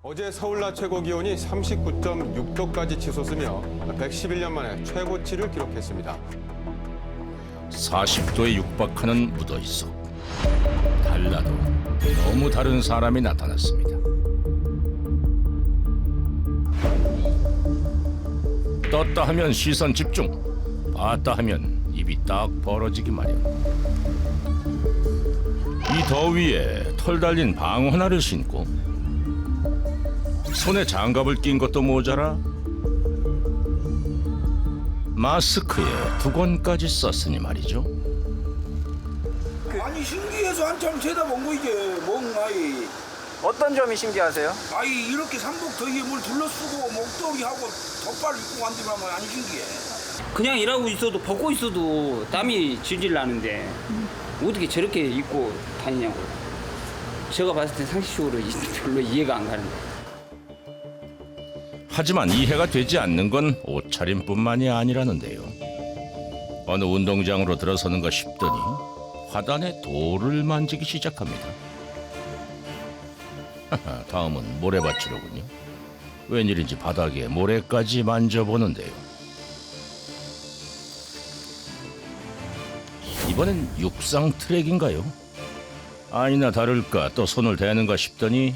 어제 서울 낮 최고 기온이 39.6도까지 치솟으며 111년 만에 최고치를 기록했습니다. 40도에 육박하는 무더위 속 달라도 너무 다른 사람이 나타났습니다. 떴다 하면 시선 집중, 봤다 하면 입이 딱 벌어지기 마련. 이 더위에 털 달린 방어나를 신고 손에 장갑을 낀 것도 모자라 마스크에 두건까지 썼으니 말이죠. 아니 신기해서 한참 쳐다본 거 이게 뭔가이. 어떤 점이 신기하세요? 아이 이렇게 삼복 더위에 뭘 둘러쓰고 목도리하고 덧발 입고 간다면 안 신기해. 그냥 일하고 있어도 벗고 있어도 땀이 질질 나는데 어떻게 저렇게 입고 다니냐고. 제가 봤을 때 상식적으로 별로 이해가 안 가는 거예요. 하지만 이해가 되지 않는 건 옷차림뿐만이 아니라는데요. 어느 운동장으로 들어서는가 싶더니 화단에 돌을 만지기 시작합니다. 다음은 모래밭이로군요. 웬일인지 바닥에 모래까지 만져보는데요. 이번엔 육상 트랙인가요? 아니나 다를까 또 손을 대는가 싶더니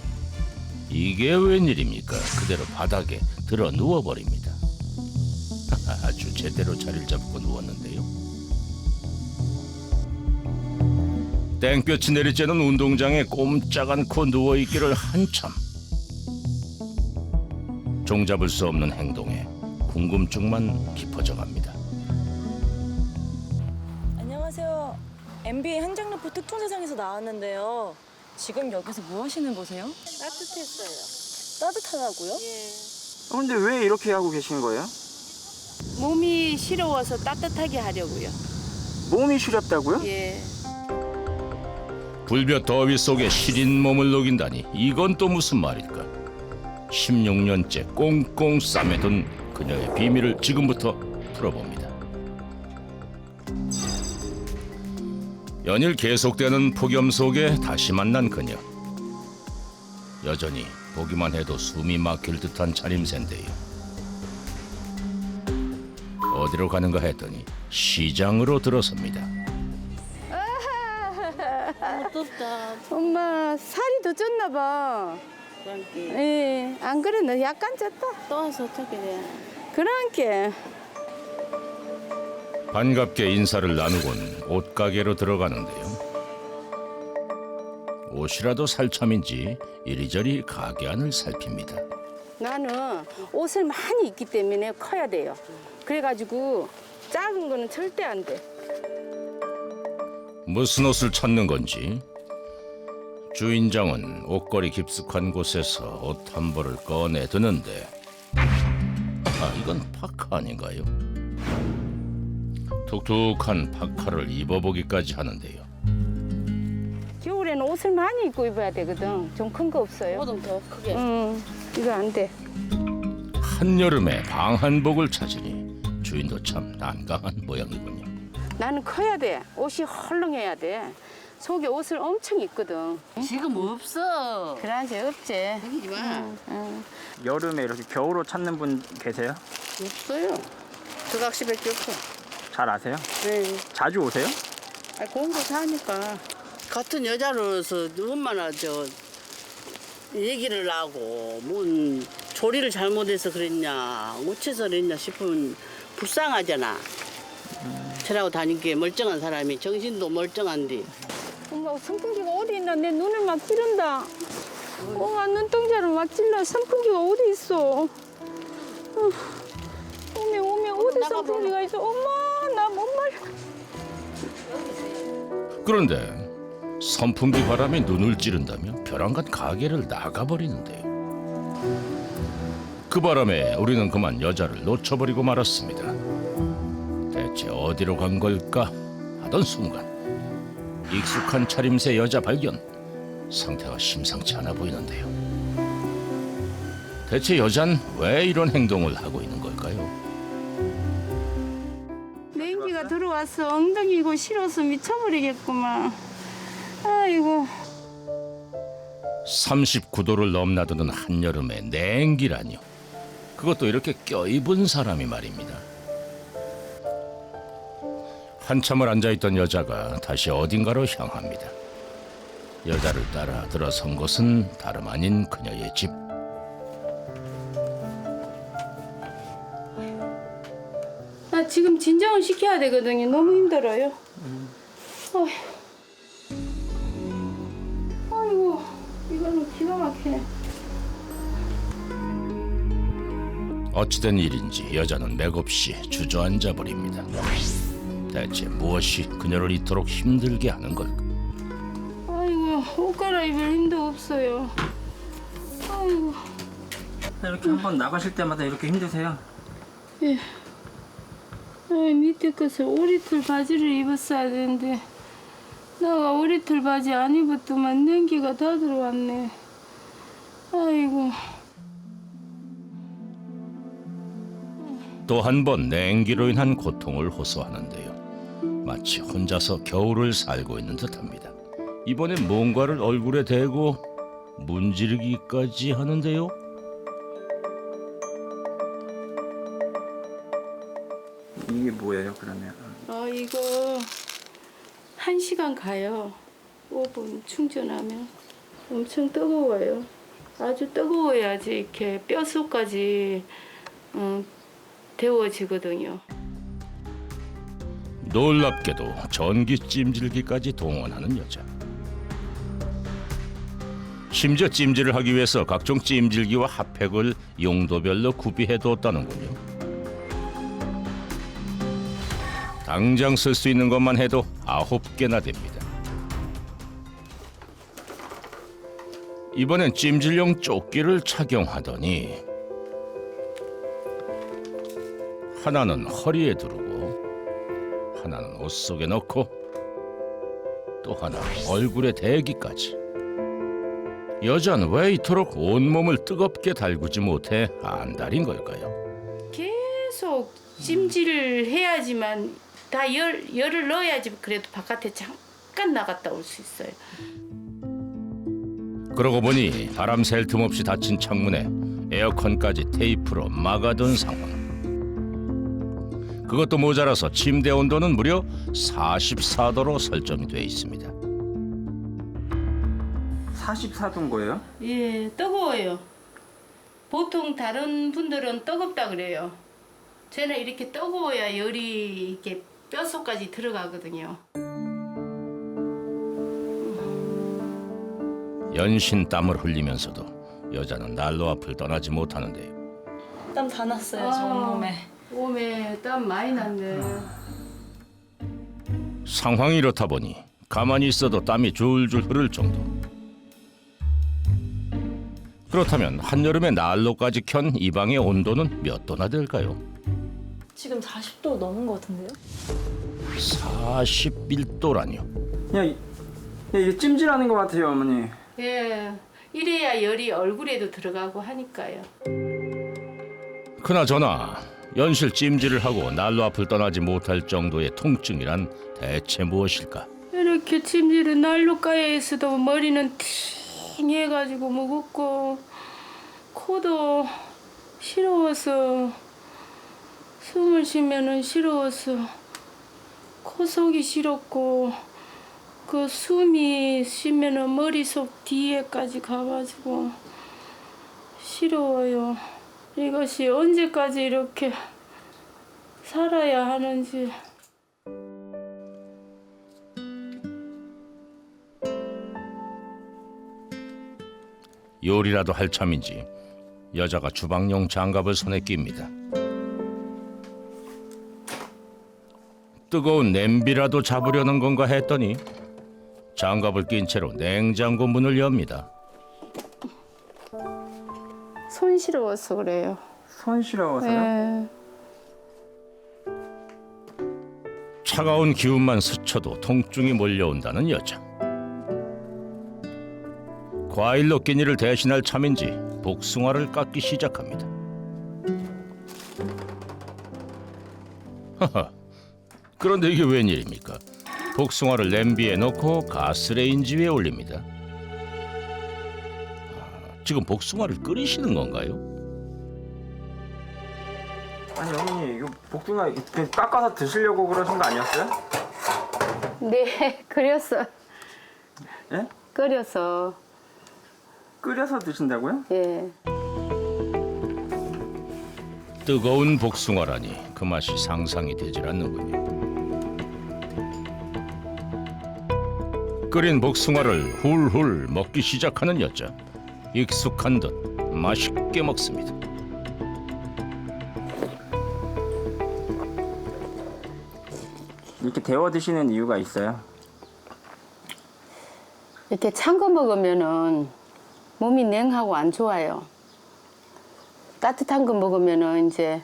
이게 웬일입니까? 그대로 바닥에 들어 누워버립니다. 아주 제대로 자리를 잡고 누웠는데요. 땡볕이 내리쬐는 운동장에 꼼짝 않고 누워있기를 한참. 종잡을 수 없는 행동에 궁금증만 깊어져갑니다. 안녕하세요. MB 행정르포 특종대상에서 나왔는데요. 지금 여기서 뭐 하시는 거세요? 따뜻했어요. 따뜻하다고요? 예. 근데 왜 이렇게 하고 계신 거예요? 몸이 시려워서 따뜻하게 하려고요. 몸이 시렵다고요? 예. 불볕 더위 속에 시린 몸을 녹인다니 이건 또 무슨 말일까? 16년째 꽁꽁 싸매둔 그녀의 비밀을 지금부터 풀어봅니다. 연일 계속되는 폭염 속에 다시 만난 그녀. 여전히 보기만 해도 숨이 막힐 듯한 차림새인데요. 어디로 가는가 했더니 시장으로 들어섭니다. 덥다. 엄마 살이 더 쪘나 봐. 그러니까 예, 안 그래 너 약간 쪘다. 떠서 어떻게 돼? 그러니까 반갑게 인사를 나누곤 옷가게로 들어가는데요. 옷이라도 살 참인지 이리저리 가게 안을 살핍니다. 나는 옷을 많이 입기 때문에 커야 돼요. 그래가지고 작은 거는 절대 안 돼. 무슨 옷을 찾는 건지 주인장은 옷걸이 깊숙한 곳에서 옷 한 벌을 꺼내 드는데 이건 파카 아닌가요? 툭툭한 파카를 입어보기까지 하는데요. 겨울에는 옷을 많이 입고 입어야 되거든. 좀 큰 거 없어요? 뭐든 더 크게. 이거 안 돼. 한여름에 방한복을 찾으니 주인도 참 난감한 모양이군요. 나는 커야 돼. 옷이 헐렁해야 돼. 속에 옷을 엄청 입거든. 지금 없어. 그러지 없지. 생기지 마. 여름에 이렇게 겨울옷 찾는 분 계세요? 없어요. 저각시밖에 없어. 잘 아세요? 네. 자주 오세요? 공부 사니까. 같은 여자로서 얼마나 얘기를 하고 뭔 조리를 잘못해서 그랬냐 어째서 그랬냐 싶으면 불쌍하잖아. 저라고 다니기에 멀쩡한 사람이 정신도 멀쩡한데 엄마 선풍기가 어디 있나? 내 눈을 막 찌른다. 엄마 눈동자를 막 찔러. 선풍기가 어디 있어? 오메 어디 선풍기가 있어? 엄마 나 못 말려. 그런데 선풍기 바람이 눈을 찌른다며 벼랑간 가게를 나가버리는데요. 그 바람에 우리는 그만 여자를 놓쳐버리고 말았습니다. 대체 어디로 간 걸까 하던 순간 익숙한 차림새 여자 발견. 상태가 심상치 않아 보이는데요. 대체 여잔 왜 이런 행동을 하고 있는 걸까요? 냉기가 들어와서 엉덩이고 싫어서 미쳐버리겠구만. 아이고. 39도를 넘나드는 한여름의 냉기라뇨. 그것도 이렇게 껴입은 사람이 말입니다. 한참을 앉아있던 여자가 다시 어딘가로 향합니다. 여자를 따라 들어선 것은 다름 아닌 그녀의 집. 나 지금 진정을 시켜야 되거든요. 너무 힘들어요. 어휴. 아이고, 이거는 기가 막히네. 어찌된 일인지 여자는 맥없이 주저앉아 버립니다. 대체 무엇이 그녀를 이토록 힘들게 하는 걸까? 아이고, 옷 갈아입을 힘도 없어요. 아이고. 이렇게 한번 나가실 때마다 이렇게 힘드세요? 예. 밑에 것을 오리털 바지를 입었어야 되는데 내가 오리털 바지 안 입었더만 냉기가 다 들어왔네. 아이고. 또 한 번 냉기로 인한 고통을 호소하는데요. 마치 혼자서 겨울을 살고 있는 듯합니다. 이번엔 뭔가를 얼굴에 대고 문지르기까지 하는데요. 이게 뭐예요, 그러면? 이거 1시간 가요. 5분 충전하면. 엄청 뜨거워요. 아주 뜨거워야지 이렇게 뼛속까지 데워지거든요. 놀랍게도 전기 찜질기까지 동원하는 여자. 심지어 찜질을 하기 위해서 각종 찜질기와 핫팩을 용도별로 구비해뒀다는군요. 당장 쓸 수 있는 것만 해도 9개나 됩니다. 이번엔 찜질용 조끼를 착용하더니 하나는 허리에 두르고 하나는 옷 속에 넣고 또 하나 얼굴에 대기까지. 여자는 왜 이토록 온몸을 뜨겁게 달구지 못해 안달인 걸까요? 계속 찜질을 해야지만 다 열을 넣어야지 그래도 바깥에 잠깐 나갔다 올 수 있어요. 그러고 보니 바람 쐴 틈 없이 닫힌 창문에 에어컨까지 테이프로 막아둔 상황. 그것도 모자라서 침대 온도는 무려 44도로 설정이 돼 있습니다. 44도인 거예요? 예, 뜨거워요. 보통 다른 분들은 뜨겁다 그래요. 저는 이렇게 뜨거워야 열이 이렇게 뼛속까지 들어가거든요. 연신 땀을 흘리면서도 여자는 난로 앞을 떠나지 못하는데요. 땀 다 났어요, 저 온몸에. 몸에 땀 많이 났네. 상황이 이렇다 보니 가만히 있어도 땀이 줄줄 흐를 정도. 그렇다면 한여름에 난로까지 켠 이 방의 온도는 몇 도나 될까요? 지금 40도 넘은 것 같은데요? 41도라뇨. 그냥 이게 찜질하는 것 같아요, 어머니. 예, 이래야 열이 얼굴에도 들어가고 하니까요. 그나저나 연실 찜질을 하고 난로 앞을 떠나지 못할 정도의 통증이란 대체 무엇일까? 이렇게 찜질은 난로가에 있어도 머리는 팅해가지고 무겁고 코도 시려워서 숨을 쉬면은 시려워서 코 속이 시렵고 그 숨이 쉬면은 머릿속 뒤에까지 가가지고 시려워요. 이것이 언제까지 이렇게 살아야 하는지. 요리라도 할 참인지 여자가 주방용 장갑을 손에 낍니다. 뜨거운 냄비라도 잡으려는 건가 했더니 장갑을 낀 채로 냉장고 문을 엽니다. 손 시려워서 그래요. 손 시려워서요? 예. 차가운 기운만 스쳐도 통증이 몰려온다는 여자. 과일로 끼니를 대신할 참인지 복숭아를 깎기 시작합니다. 하하, 그런데 이게 웬일입니까? 복숭아를 냄비에 넣고 가스레인지 위에 올립니다. 지금 복숭아를 끓이시는 건가요? 아니 어머니 이거 복숭아 이렇게 깎아서 드시려고 그러신 거 아니었어요? 네, 끓였어. 예? 끓여서. 끓여서 드신다고요? 예. 뜨거운 복숭아라니 그 맛이 상상이 되질 않는군요. 끓인 복숭아를 훌훌 먹기 시작하는 여자. 익숙한 듯 맛있게 먹습니다. 이렇게 데워 드시는 이유가 있어요? 이렇게 찬 거 먹으면은 몸이 냉하고 안 좋아요. 따뜻한 거 먹으면은 이제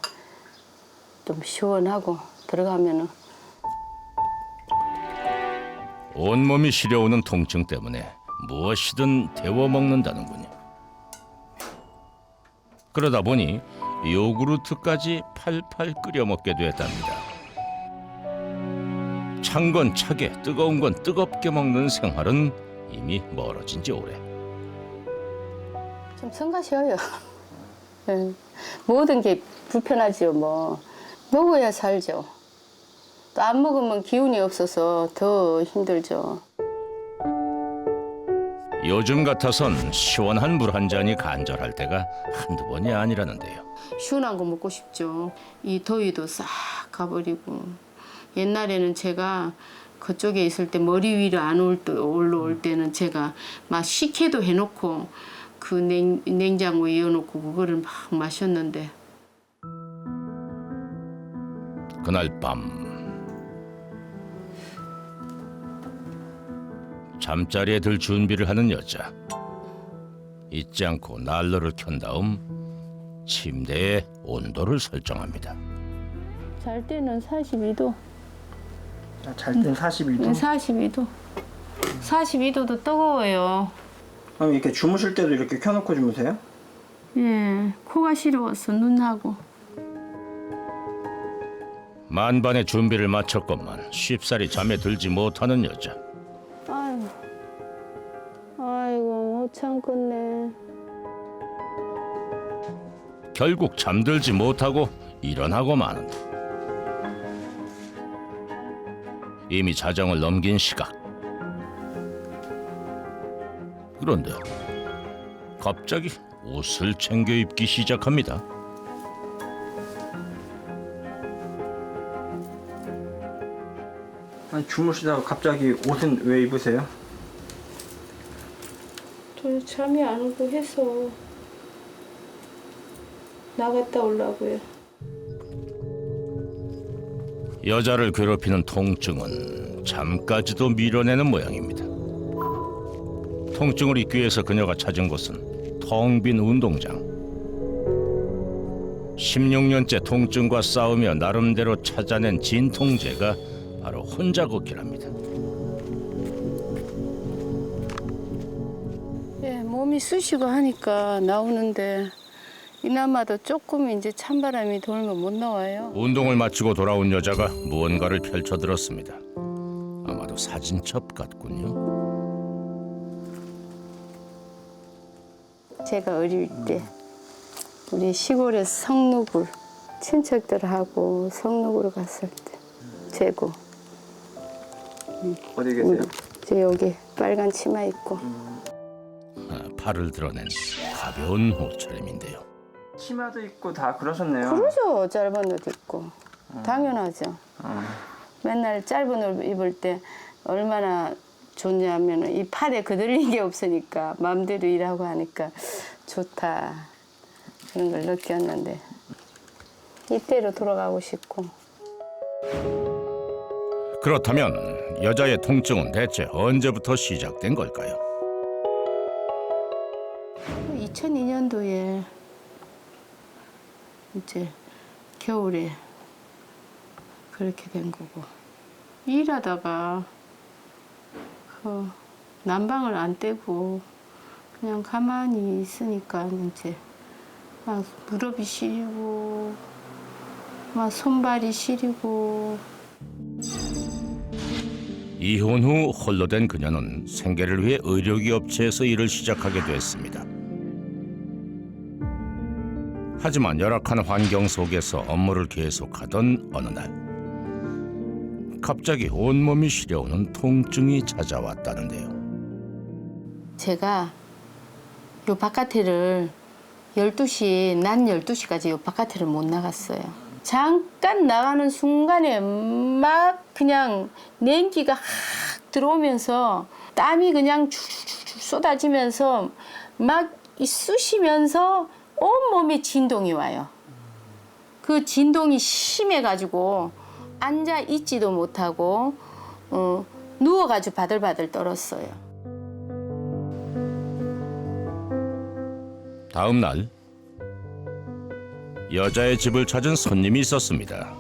좀 시원하고 들어가면은. 온몸이 시려오는 통증 때문에 무엇이든 데워 먹는다는군요. 그러다 보니 요구르트까지 팔팔 끓여 먹게 됐답니다. 찬 건 차게, 뜨거운 건 뜨겁게 먹는 생활은 이미 멀어진 지 오래. 좀 성가셔요. 예. 모든 게 불편하죠. 뭐 먹어야 살죠. 또 안 먹으면 기운이 없어서 더 힘들죠. 요즘 같아선 시원한 물 한 잔이 간절할 때가 한두 번이 아니라는데요. 시원한 거 먹고 싶죠. 이 더위도 싹 가버리고. 옛날에는 제가 그쪽에 있을 때 머리 위로 안 올라올 때는 제가 막 식혜도 해놓고 그 냉장고에 이어놓고 그거를 막 마셨는데. 그날 밤 잠자리에 들 준비를 하는 여자. 잊지 않고 난로를 켠 다음 침대의 온도를 설정합니다. 잘 때는 42도. 잘 땐 42도? 42도. 42도도 뜨거워요. 그럼 이렇게 주무실 때도 이렇게 켜놓고 주무세요? 예, 코가 시려워서 눈하고. 만반의 준비를 마쳤건만 쉽사리 잠에 들지 못하는 여자. 아이고 못 참겠네. 결국 잠들지 못하고 일어나고 마는다. 이미 자정을 넘긴 시각. 그런데 갑자기 옷을 챙겨 입기 시작합니다. 아니 주무시다가 갑자기 옷은 왜 입으세요? 저 잠이 안 오고 해서 나갔다 오려고요. 여자를 괴롭히는 통증은 잠까지도 밀어내는 모양입니다. 통증을 잊기 위해서 그녀가 찾은 곳은 텅 빈 운동장. 16년째 통증과 싸우며 나름대로 찾아낸 진통제가 바로 혼자 걷기랍니다. 예, 몸이 쑤시고 하니까 나오는데 이나마도 조금 이제 찬바람이 돌면 못 나와요. 운동을 마치고 돌아온 여자가 무언가를 펼쳐들었습니다. 아마도 사진첩 같군요. 제가 어릴 때 우리 시골에 성누굴 친척들하고 성누굴 갔을 때 재고. 어디 계세요? 저 여기 빨간 치마 입고. 팔을 드러낸 가벼운 옷차림인데요. 치마도 입고 다 그러셨네요. 그러죠. 짧은 옷 입고. 당연하죠. 맨날 짧은 옷 입을 때 얼마나 좋냐면 이 팔에 그들린 게 없으니까 마음대로 일하고 하니까 좋다. 그런 걸 느꼈는데 이때로 돌아가고 싶고. 그렇다면 여자의 통증은 대체 언제부터 시작된 걸까요? 2002년도에 이제 겨울에 그렇게 된 거고 일하다가 그 난방을 안 떼고 그냥 가만히 있으니까 이제 막 무릎이 시리고 막 손발이 시리고. 이혼 후 홀로 된 그녀는 생계를 위해 의료기 업체에서 일을 시작하게 됐습니다. 하지만 열악한 환경 속에서 업무를 계속하던 어느 날 갑자기 온몸이 시려오는 통증이 찾아왔다는데요. 제가 요 바깥에를 12시, 낮 12시까지 요 바깥에를 못 나갔어요. 잠깐 나가는 순간에 막 그냥 냉기가 확 들어오면서 땀이 그냥 줄줄줄 쏟아지면서 막 쑤시면서 온몸에 진동이 와요. 그 진동이 심해가지고 앉아 있지도 못하고 누워가지고 바들바들 떨었어요. 다음 날 여자의 집을 찾은 손님이 있었습니다.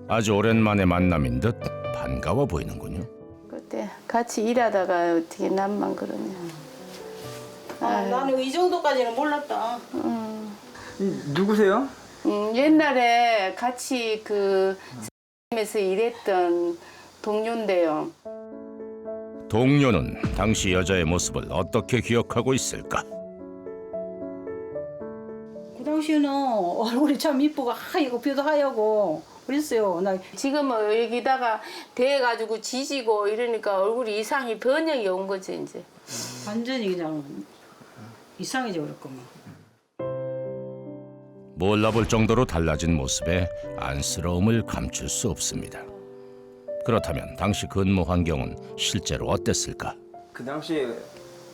아주 오랜만에 만남인 듯 반가워 보이는군요. 그때 같이 일하다가 어떻게 남만 그러냐. 나는 이 정도까지는 몰랐다. 누구세요? 옛날에 같이 그 에서 일했던 동료인데요. 동료는 당시 여자의 모습을 어떻게 기억하고 있을까? 그 당시에는 얼굴이 참 이쁘고 하얗고 뼈도 하얗고 그랬어요. 나 지금은 여기다가 대가지고 지지고 이러니까 얼굴이 이상이 변형이 온 거지 이제. 완전히 그냥 이상해져 버렸구만. 몰라볼 정도로 달라진 모습에 안쓰러움을 감출 수 없습니다. 그렇다면 당시 근무 환경은 실제로 어땠을까? 그 당시에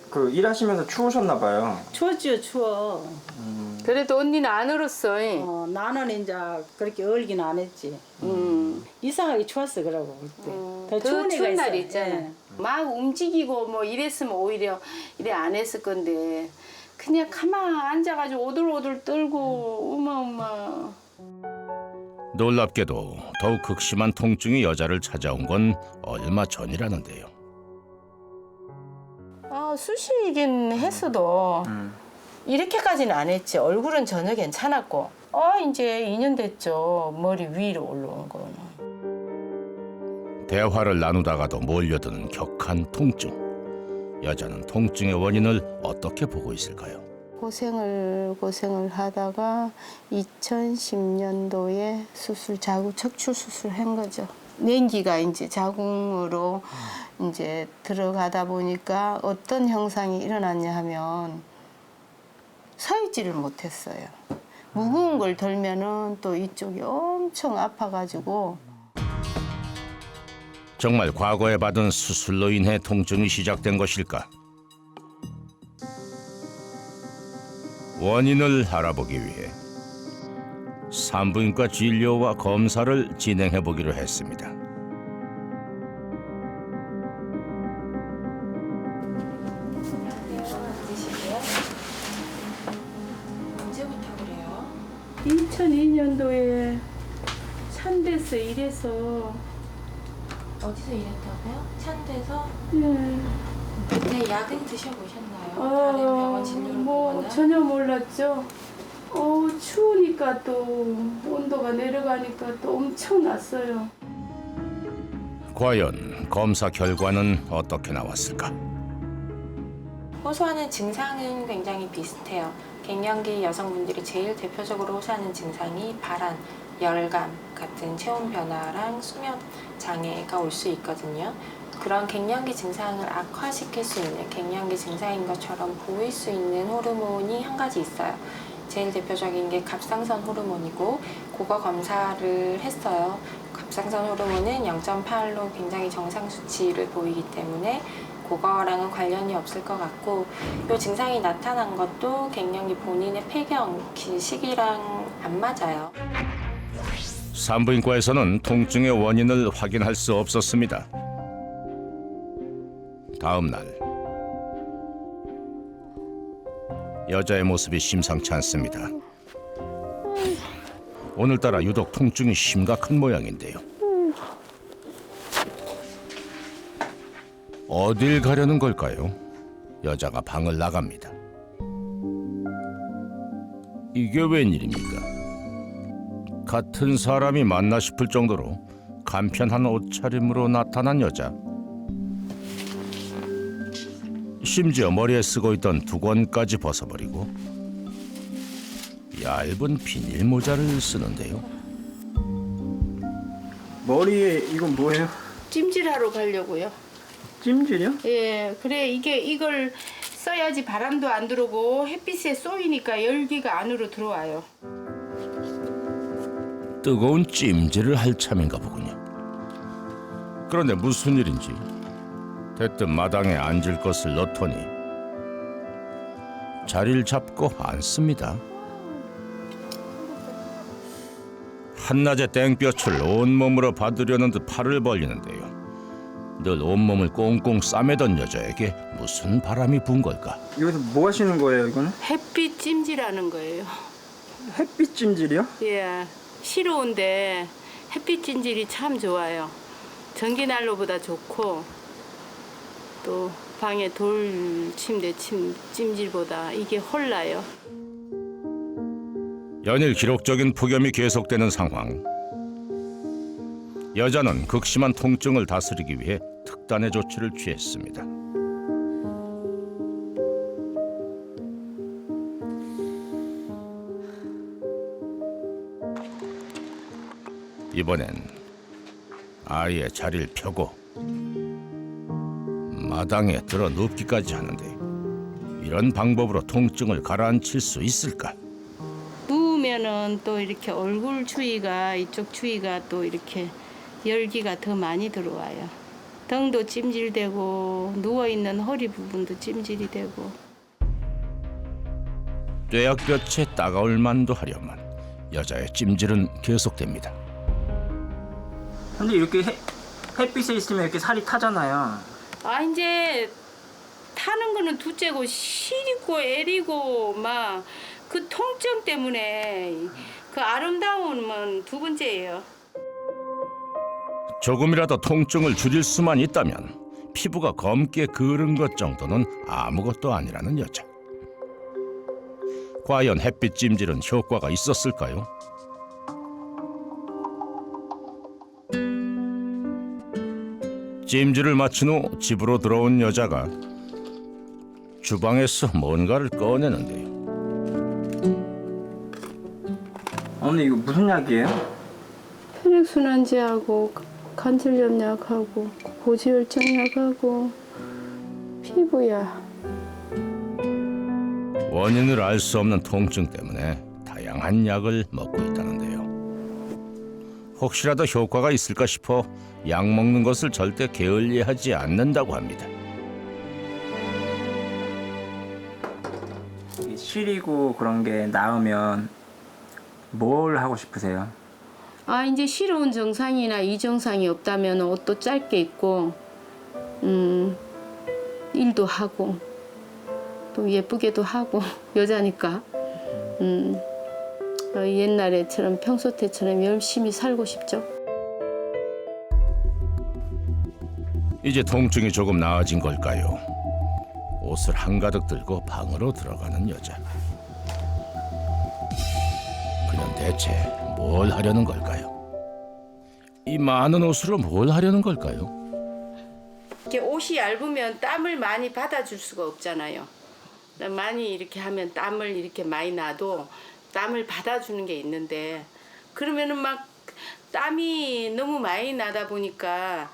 그 일하시면서 추우셨나 봐요. 추웠지요, 추워. 그래도 언니는 안 울었어. 나는 이제 그렇게 얼긴 안 했지. 이상하게 추웠어, 그러고 그때. 더 추운 날이 있어. 있잖아. 예. 막 움직이고 뭐 이랬으면 오히려 이래 안 했을 건데 그냥 가만 앉아가지고 오들오들 떨고 어마어마. 놀랍게도 더욱 극심한 통증이 여자를 찾아온 건 얼마 전이라는데요. 쑤시긴 했어도 이렇게까지는 안 했지. 얼굴은 전혀 괜찮았고. 이제 2년 됐죠. 머리 위로 올라온 거는. 대화를 나누다가도 몰려드는 격한 통증. 여자는 통증의 원인을 어떻게 보고 있을까요? 고생을 하다가 2010년도에 척추 수술한 거죠. 냉기가 이제 자궁으로 이제 들어가다 보니까 어떤 현상이 일어났냐 하면 서 있지를 못했어요. 무거운 걸 들면은 또 이쪽이 엄청 아파가지고. 정말 과거에 받은 수술로 인해 통증이 시작된 것일까? 원인을 알아보기 위해 산부인과 진료와 검사를 진행해 보기로 했습니다. 언제부터 그래요? 2002년도에 찬데서 일해서 어디서 일했다고요? 찬데서? 네. 그때 약은 드셔보셨나요? 다른 병원 진료를 뭐 보거나? 전혀 몰랐죠. 추우니까 또 온도가 내려가니까 또 엄청 났어요. 과연 검사 결과는 어떻게 나왔을까? 호소하는 증상은 굉장히 비슷해요. 갱년기 여성분들이 제일 대표적으로 호소하는 증상이 발한, 열감 같은 체온 변화랑 수면 장애가 올 수 있거든요. 그런 갱년기 증상을 악화시킬 수 있는 갱년기 증상인 것처럼 보일 수 있는 호르몬이 한 가지 있어요. 제일 대표적인 게 갑상선 호르몬이고 그거 검사를 했어요. 갑상선 호르몬은 0.8로 굉장히 정상 수치를 보이기 때문에 그거랑은 관련이 없을 것 같고 이 증상이 나타난 것도 갱년기 본인의 폐경 시기랑 안 맞아요. 산부인과에서는 통증의 원인을 확인할 수 없었습니다. 다음 날 여자의 모습이 심상치 않습니다. 오늘따라 유독 통증이 심각한 모양인데요. 어딜 가려는 걸까요? 여자가 방을 나갑니다. 이게 웬일입니까? 같은 사람이 맞나 싶을 정도로 간편한 옷차림으로 나타난 여자. 심지어 머리에 쓰고 있던 두건까지 벗어버리고 얇은 비닐 모자를 쓰는데요. 머리에 이건 뭐예요? 찜질하러 가려고요. 찜질이요? 예, 그래 이걸 써야지 바람도 안 들어오고 햇빛에 쏘이니까 열기가 안으로 들어와요. 뜨거운 찜질을 할 참인가 보군요. 그런데 무슨 일인지 대뜸 마당에 앉을 것을 넣더니 자리를 잡고 앉습니다. 한낮에 땡볕을 온몸으로 받으려는 듯 팔을 벌리는데요. 늘 온몸을 꽁꽁 싸매던 여자에게 무슨 바람이 분 걸까? 여기서 뭐 하시는 거예요, 이거는? 햇빛 찜질하는 거예요. 햇빛 찜질이요? 예, 시로운데 햇빛 찜질이 참 좋아요. 전기 난로보다 좋고 또 방에 돌 침대 찜질보다 이게 홀라요. 연일 기록적인 폭염이 계속되는 상황. 여자는 극심한 통증을 다스리기 위해 특단의 조치를 취했습니다. 이번엔 아예 자리를 펴고 마당에 들어 눕기까지 하는데 이런 방법으로 통증을 가라앉힐 수 있을까? 누우면은 또 이렇게 얼굴 주위가 이쪽 주위가 또 이렇게 열기가 더 많이 들어와요. 등도 찜질되고 누워 있는 허리 부분도 찜질이 되고. 뙤약볕에 따가울 만도 하려만 여자의 찜질은 계속됩니다. 근데 이렇게 햇빛에 있으면 이렇게 살이 타잖아요. 아 이제 타는 거는 둘째고 시리고 애리고 막 그 통증 때문에 그 아름다움은 두 번째예요. 조금이라도 통증을 줄일 수만 있다면 피부가 검게 그은 것 정도는 아무것도 아니라는 여자. 과연 햇빛 찜질은 효과가 있었을까요? 찜질을 마친 후 집으로 들어온 여자가 주방에서 뭔가를 꺼내는데요. 어머니 이거 무슨 약이에요? 혈액순환제하고 관절염약하고 고지혈증약하고 피부야. 원인을 알 수 없는 통증 때문에 다양한 약을 먹고 있다는데요. 혹시라도 효과가 있을까 싶어 약 먹는 것을 절대 게을리하지 않는다고 합니다. 시리고 그런 게 나으면 뭘 하고 싶으세요? 아 이제 시로운 증상이나 이증상이 없다면 옷도 짧게 입고 일도 하고 또 예쁘게도 하고 여자니까 옛날에처럼 평소 때처럼 열심히 살고 싶죠. 이제 통증이 조금 나아진 걸까요? 옷을 한가득 들고 방으로 들어가는 여자. 그냥 대체 뭘 하려는 걸까요? 이 많은 옷으로 뭘 하려는 걸까요? 이렇게 옷이 얇으면 땀을 많이 받아줄 수가 없잖아요. 많이 이렇게 하면 땀을 이렇게 많이 나도 땀을 받아주는 게 있는데 그러면은 막 땀이 너무 많이 나다 보니까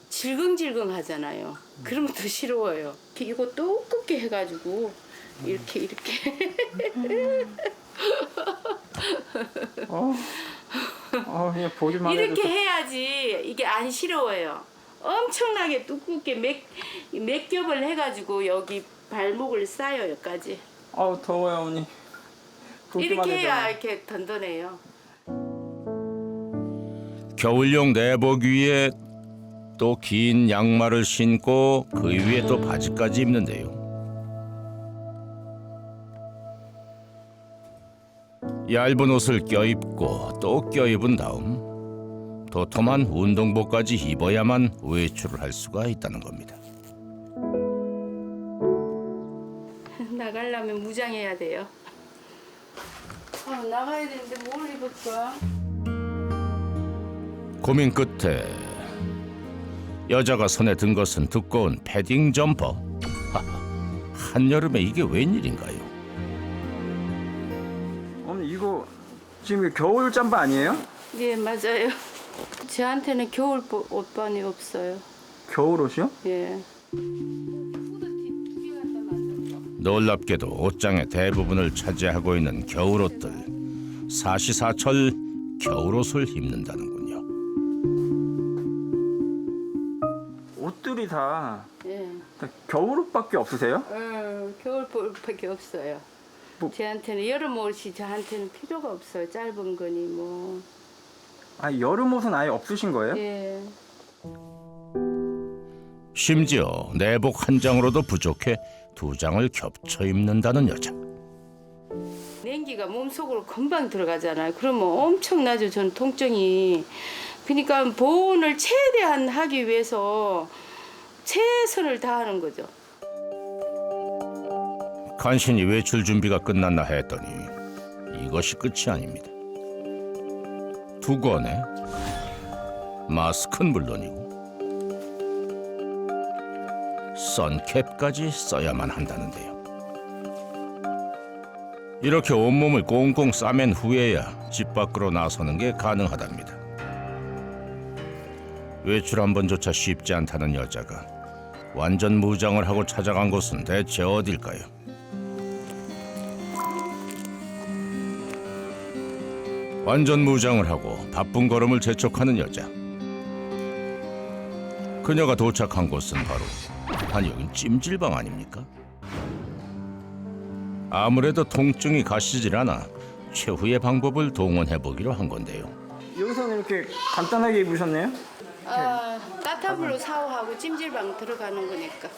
질겅질겅 하잖아요. 그러면 더 싫어요. 이거 두껍게 해가지고 이렇게 그냥 보기만 해도 이렇게 해야지 이게 안 시려워요. 엄청나게 두껍게 몇 겹을 해가지고 여기 발목을 싸요 여기까지. 더워요 어머니. 보기만 이렇게 해도. 해야 이렇게 던던해요. 겨울용 내복 위에 또 긴 양말을 신고 그 위에 또 바지까지 입는데요. 얇은 옷을 껴입고 또 껴입은 다음 도톰한 운동복까지 입어야만 외출을 할 수가 있다는 겁니다. 나가려면 무장해야 돼요. 나가야 되는데 뭘 입을까? 고민 끝에 여자가 손에 든 것은 두꺼운 패딩 점퍼. 한여름에 이게 웬일인가요? 어머니 어머니 이거 지금 겨울 잠바 아니에요? 예, 맞아요. 저한테는 겨울 옷반이 없어요. 겨울 옷이요? 예. 놀랍게도 옷장의 대부분을 차지하고 있는 겨울옷들. 사시사철 겨울옷을 입는다는군요. 옷들이 다 예. 겨울옷밖에 없으세요? 겨울 옷밖에 없어요. 뭐- 저한테는 여름 옷이 저한테는 필요가 없어요. 짧은 거니 뭐. 아, 여름 옷은 아예 없으신 거예요? 예. 심지어 내복 한 장으로도 부족해 2장을 겹쳐 입는다는 여자. 냉기가 몸속으로 금방 들어가잖아요. 그러면 엄청나죠. 전 통증이. 그러니까 보온을 최대한 하기 위해서 최선을 다하는 거죠. 간신히 외출 준비가 끝났나 했더니 이것이 끝이 아닙니다. 두건에 마스크는 물론이고 선캡까지 써야만 한다는데요. 이렇게 온몸을 꽁꽁 싸맨 후에야 집 밖으로 나서는 게 가능하답니다. 외출 한 번조차 쉽지 않다는 여자가 완전 무장을 하고 찾아간 곳은 대체 어딜까요? 완전 무장을 하고 바쁜 걸음을 재촉하는 여자. 그녀가 도착한 곳은 바로 아니 여긴 찜질방 아닙니까? 아무래도 통증이 가시질 않아 최후의 방법을 동원해보기로 한 건데요. 여기서는 이렇게 간단하게 입으셨네요? 따뜻한 물로 샤워하고 찜질방 들어가는 거니까.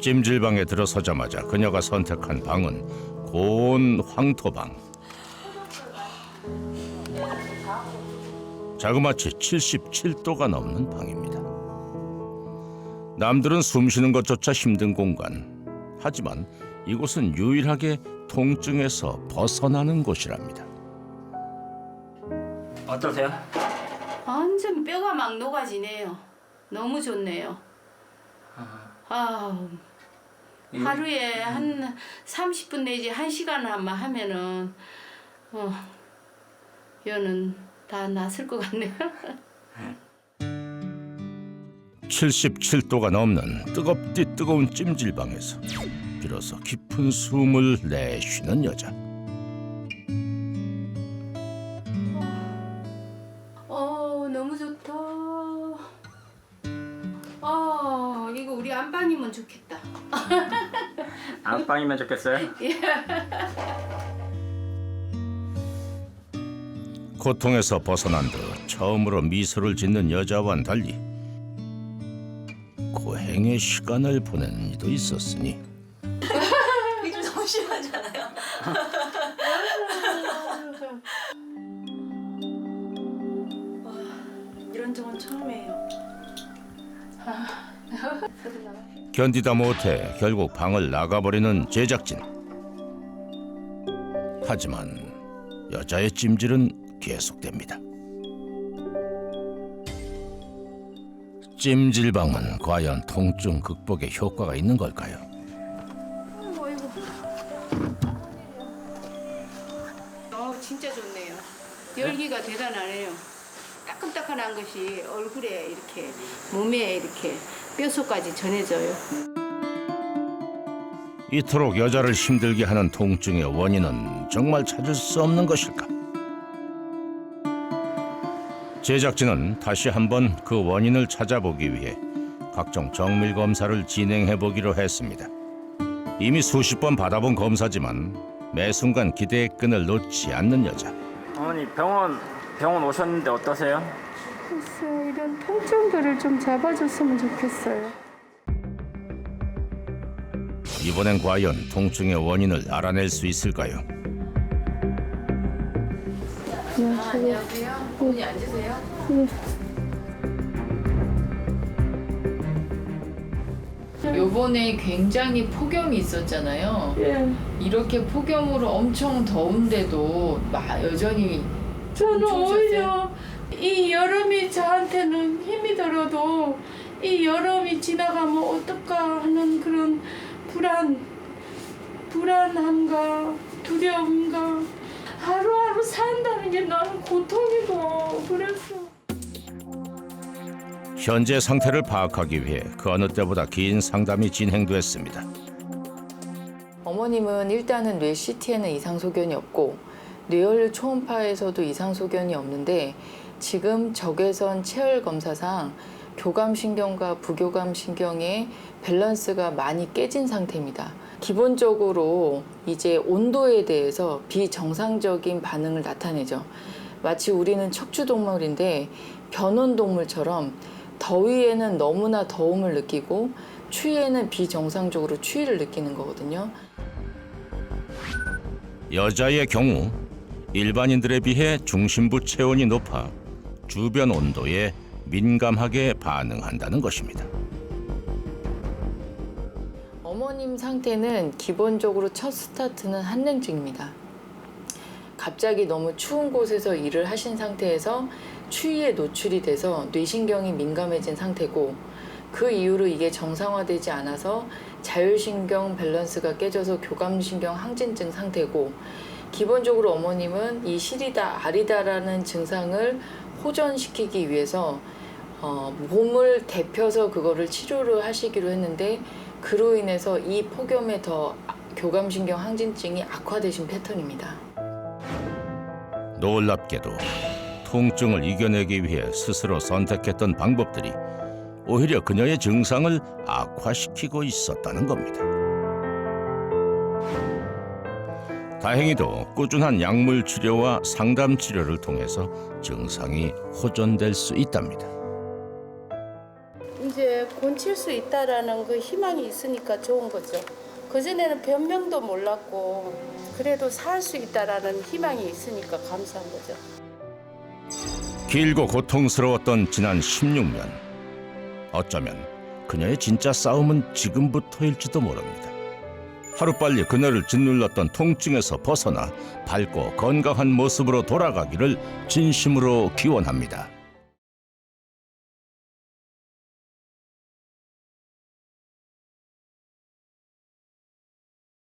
찜질방에 들어서자마자 그녀가 선택한 방은 고온 황토방. 자그마치 77도가 넘는 방입니다. 남들은 숨쉬는 것조차 힘든 공간. 하지만 이곳은 유일하게 통증에서 벗어나는 곳이랍니다. 어떠세요? 완전 뼈가 막 녹아지네요. 너무 좋네요. 하루에 한 30분 내지 1시간만 하면은 여는 다 났을 것 같네요. 77도가 넘는 뜨겁디 뜨거운 찜질방에서 비로소 깊은 숨을 내쉬는 여자. 너무 좋다. 이거 우리 안방이면 좋겠다. 안방이면 좋겠어요? 고통에서 벗어난 듯 처음으로 미소를 짓는 여자와는 달리 고행의 시간을 보내는 이도 있었으니 이게 좀 너무 심하잖아요. 이런 적은 처음이에요. 견디다 못해 결국 방을 나가버리는 제작진. 하지만 여자의 찜질은 계속됩니다. 찜질방은 과연 통증 극복에 효과가 있는 걸까요? 진짜 좋네요. 열기가 대단하네요. 따끈따끈한 것이 얼굴에 이렇게 몸에 이렇게 뼛속까지 전해져요. 이토록 여자를 힘들게 하는 통증의 원인은 정말 찾을 수 없는 것일까? 제작진은 다시 한번 그 원인을 찾아보기 위해 각종 정밀 검사를 진행해 보기로 했습니다. 이미 수십 번 받아본 검사지만 매 순간 기대의 끈을 놓지 않는 여자. 어머니 병원 오셨는데 어떠세요? 글쎄, 이런 통증들을 좀 잡아줬으면 좋겠어요. 이번엔 과연 통증의 원인을 알아낼 수 있을까요? 안녕하세요. 어머니 앉으세요. 요번에 굉장히 폭염이 있었잖아요. 이렇게 폭염으로 엄청 더운데도 여전히 저는 추우셨어요? 오히려 이 여름이 저한테는 힘이 들어도 이 여름이 지나가면 어떨까 하는 그런 불안함과 두려움과 하루하루 산다는 게 나는 고통이고 그랬어. 현재 상태를 파악하기 위해 그 어느 때보다 긴 상담이 진행됐습니다. 어머님은 일단은 뇌 CT에는 이상 소견이 없고 뇌혈 초음파에서도 이상 소견이 없는데 지금 적외선 체열 검사상 교감신경과 부교감신경의 밸런스가 많이 깨진 상태입니다. 기본적으로 이제 온도에 대해서 비정상적인 반응을 나타내죠. 마치 우리는 척추동물인데 변온동물처럼 더위에는 너무나 더움을 느끼고 추위에는 비정상적으로 추위를 느끼는 거거든요. 여자의 경우 일반인들에 비해 중심부 체온이 높아 주변 온도에 민감하게 반응한다는 것입니다. 어머님 상태는 기본적으로 첫 스타트는 한랭증입니다. 갑자기 너무 추운 곳에서 일을 하신 상태에서 추위에 노출이 돼서 뇌신경이 민감해진 상태고 그 이후로 이게 정상화되지 않아서 자율신경 밸런스가 깨져서 교감신경 항진증 상태고 기본적으로 어머님은 이 시리다, 아리다라는 증상을 호전시키기 위해서 몸을 데펴서 그거를 치료를 하시기로 했는데 그로 인해서 이 폭염에 더 교감신경 항진증이 악화되신 패턴입니다. 놀랍게도 통증을 이겨내기 위해 스스로 선택했던 방법들이 오히려 그녀의 증상을 악화시키고 있었다는 겁니다. 다행히도 꾸준한 약물 치료와 상담 치료를 통해서 증상이 호전될 수 있답니다. 이제 고칠 수 있다라는 그 희망이 있으니까 좋은 거죠. 그전에는 변명도 몰랐고 그래도 살 수 있다라는 희망이 있으니까 감사한 거죠. 길고 고통스러웠던 지난 16년. 어쩌면 그녀의 진짜 싸움은 지금부터일지도 모릅니다. 하루빨리 그녀를 짓눌렀던 통증에서 벗어나 밝고 건강한 모습으로 돌아가기를 진심으로 기원합니다.